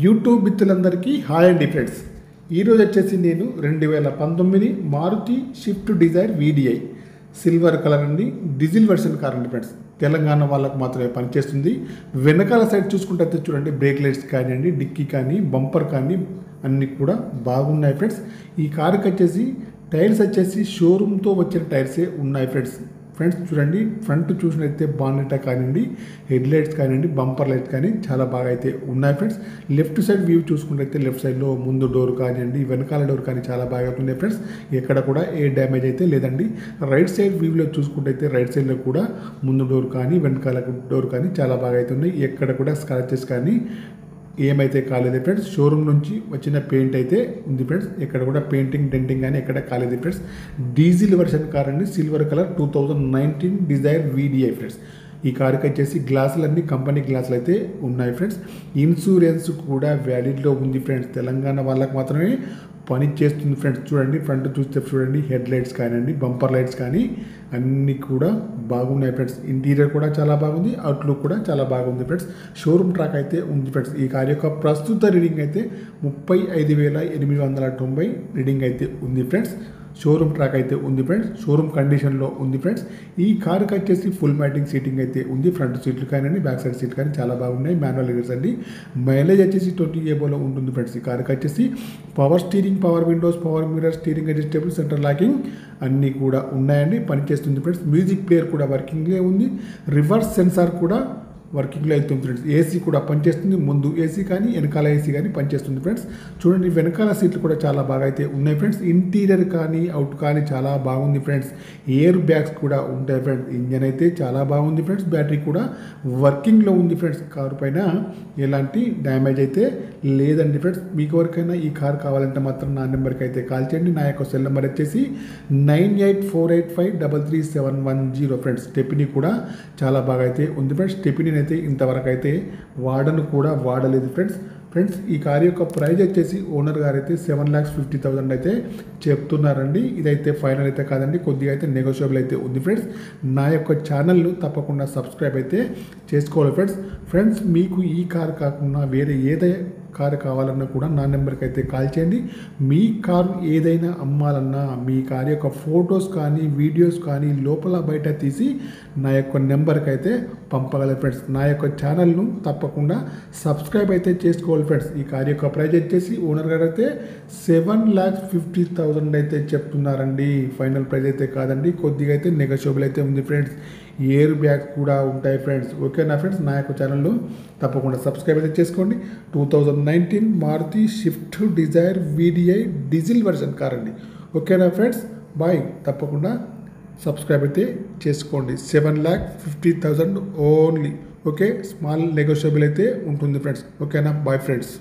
YouTube మిత్రులందరికీ hi అండి friends. ఈరోజు వచ్చేసి నేను 2019 Maruti Swift Dzire VDI silver colour అండి, డీజిల్ వెర్షన్ కార్ అండి ఫ్రెండ్స్. తెలంగాణ వాళ్ళకు మాత్రమే పనిచేస్తుంది. వెనకాల సైడ్ చూసుకుంటే చూడండి, బ్రేక్ లైట్స్ కానివ్వండి, డిక్కీ కానీ, బంపర్ కానీ అన్నీ కూడా బాగున్నాయి ఫ్రెండ్స్. ఈ కారుకి వచ్చేసి టైర్స్ వచ్చేసి షోరూమ్తో వచ్చిన టైర్సే ఉన్నాయి ఫ్రెండ్స్. చూడండి, ఫ్రంట్ చూసినైతే బానెట్ కానివ్వండి, హెడ్ లైట్స్ కానివ్వండి, బంపర్ లైట్స్ కానీ చాలా బాగా అయితే ఉన్నాయి ఫ్రెండ్స్. లెఫ్ట్ సైడ్ వ్యూ చూసుకుంటే లెఫ్ట్ సైడ్లో ముందు డోర్ కానివ్వండి, వెనకాల డోర్ కానీ చాలా బాగా ఉన్నాయి ఫ్రెండ్స్. ఎక్కడ కూడా ఏ డ్యామేజ్ అయితే లేదండి. రైట్ సైడ్ వ్యూలో చూసుకుంటే రైట్ సైడ్లో కూడా ముందు డోర్ కానీ వెనకాల డోర్ కానీ చాలా బాగా అయితే ఉన్నాయి. ఎక్కడ కూడా స్క్రాచెస్ కానీ ఏమైతే కాలేదు ఫ్రెండ్స్. షోరూమ్ నుంచి వచ్చిన పెయింట్ అయితే ఉంది ఫ్రెండ్స్. ఎక్కడ కూడా పెయింటింగ్ డెంటింగ్ కానీ ఎక్కడ కాలేదు ఫ్రెండ్స్. డీజిల్ వెర్షన్ కార్ అండి, silver colour 2019 Dzire VDI friends. ఈ కారుకి వచ్చేసి గ్లాసులన్నీ కంపెనీ గ్లాసులు అయితే ఉన్నాయి ఫ్రెండ్స్. ఇన్సూరెన్స్ కూడా వ్యాలిడ్లో ఉంది ఫ్రెండ్స్. తెలంగాణ వాళ్ళకి మాత్రమే పని చేస్తుంది ఫ్రెండ్స్. చూడండి, ఫ్రంట్ చూస్తే చూడండి, హెడ్ లైట్స్ కానివ్వండి, బంపర్ లైట్స్ కానీ అన్నీ కూడా బాగున్నాయి ఫ్రెండ్స్. ఇంటీరియర్ కూడా చాలా బాగుంది, అవుట్లుక్ కూడా చాలా బాగుంది ఫ్రెండ్స్. షోరూమ్ ట్రాక్ అయితే ఉంది ఫ్రెండ్స్. ఈ కార్ యొక్క ప్రస్తుత రీడింగ్ అయితే 35,890 రీడింగ్ అయితే ఉంది ఫ్రెండ్స్. షోరూమ్ ట్రాక్ అయితే ఉంది ఫ్రెండ్స్. షోరూమ్ కండిషన్లో ఉంది ఫ్రెండ్స్. ఈ కారుకి వచ్చేసి ఫుల్ మ్యాటింగ్ సీటింగ్ అయితే ఉంది. ఫ్రంట్ సీట్లు కానీ బ్యాక్ సైడ్ సీట్ కానీ చాలా బాగున్నాయి. మాన్యువల్ గేర్స్ అండి. మైలేజ్ వచ్చేసి 20 ఏబోలో ఉంటుంది ఫ్రెండ్స్. ఈ కారుకి వచ్చేసి power steering, power Windows, power mirror, steering adjustable, centre locking అన్నీ కూడా ఉన్నాయండి. పనిచేస్తుంది ఫ్రెండ్స్. మ్యూజిక్ ప్లేయర్ కూడా వర్కింగ్లో ఉంది. రివర్స్ సెన్సార్ కూడా వర్కింగ్లో అవుతుంది ఫ్రెండ్స్. ఏసీ కూడా పనిచేస్తుంది. ముందు ఏసీ కానీ వెనకాల ఏసీ కానీ పనిచేస్తుంది ఫ్రెండ్స్. చూడండి, వెనకాల సీట్లు కూడా చాలా బాగా అయితే ఉన్నాయి ఫ్రెండ్స్. ఇంటీరియర్ కానీ అవుట్ కానీ చాలా బాగుంది ఫ్రెండ్స్. ఎయిర్ బ్యాగ్స్ కూడా ఉంటాయి ఫ్రెండ్స్. ఇంజన్ అయితే చాలా బాగుంది ఫ్రెండ్స్. బ్యాటరీ కూడా వర్కింగ్లో ఉంది ఫ్రెండ్స్. కారు పైన ఎలాంటి డ్యామేజ్ అయితే లేదండి ఫ్రెండ్స్. మీకు ఎవరికైనా ఈ కార్ కావాలంటే మాత్రం నా నెంబర్కి అయితే కాల్ చేయండి. నా యొక్క సెల్ నెంబర్ వచ్చేసి 9848533710 ఫ్రెండ్స్. స్టెపినీ కూడా చాలా బాగా అయితే ఉంది ఫ్రెండ్స్. స్టెపినీ అయితే ఇంతవరకు అయితే వాడలేదు ఫ్రెండ్స్. ఈ కార్ యొక్క ప్రైస్ వచ్చేసి ఓనర్ గారు అయితే 7,50,000 అయితే చెప్తున్నారండి. ఇదైతే ఫైనల్ అయితే కాదండి, కొద్దిగా అయితే నెగోషియబుల్ అయితే ఉంది ఫ్రెండ్స్. నా యొక్క ఛానల్ను తప్పకుండా సబ్స్క్రైబ్ అయితే చేసుకోవాలి ఫ్రెండ్స్. మీకు ఈ కార్ కాకుండా వేరే ఏదైనా కారు కావాలన్నా కూడా నా నెంబర్కి అయితే కాల్ చేయండి. మీ కారు ఏదైనా అమ్మాలన్నా మీ కారు యొక్క ఫొటోస్ కానీ వీడియోస్ కానీ లోపల బయట తీసి నా యొక్క నెంబర్కి అయితే పంపగలరు ఫ్రెండ్స్. నా యొక్క ఛానల్ను తప్పకుండా సబ్స్క్రైబ్ అయితే చేసుకోవాలి ఫ్రెండ్స్. ఈ కారు యొక్క ప్రైస్ వచ్చేసి ఓనర్ గారు అయితే 7,50,000 అయితే చెప్తున్నారండి. ఫైనల్ ప్రైస్ అయితే కాదండి, కొద్దిగా అయితే నెగోషియబుల్ అయితే ఉంది ఫ్రెండ్స్. ఎయిర్ బ్యాగ్స్ కూడా ఉంటాయి ఫ్రెండ్స్. ఓకేనా ఫ్రెండ్స్, నా యొక్క ఛానల్లో తప్పకుండా సబ్స్క్రైబ్ అయితే చేసుకోండి. 2019 Maruti Swift Dzire VDI diesel version car అండి. ఓకేనా ఫ్రెండ్స్, బాయ్. తప్పకుండా సబ్స్క్రైబ్ అయితే చేసుకోండి. 7,50,000 ఓన్లీ. ఓకే, స్మాల్ నెగోషియబుల్ అయితే ఉంటుంది ఫ్రెండ్స్. ఓకేనా, బాయ్ ఫ్రెండ్స్.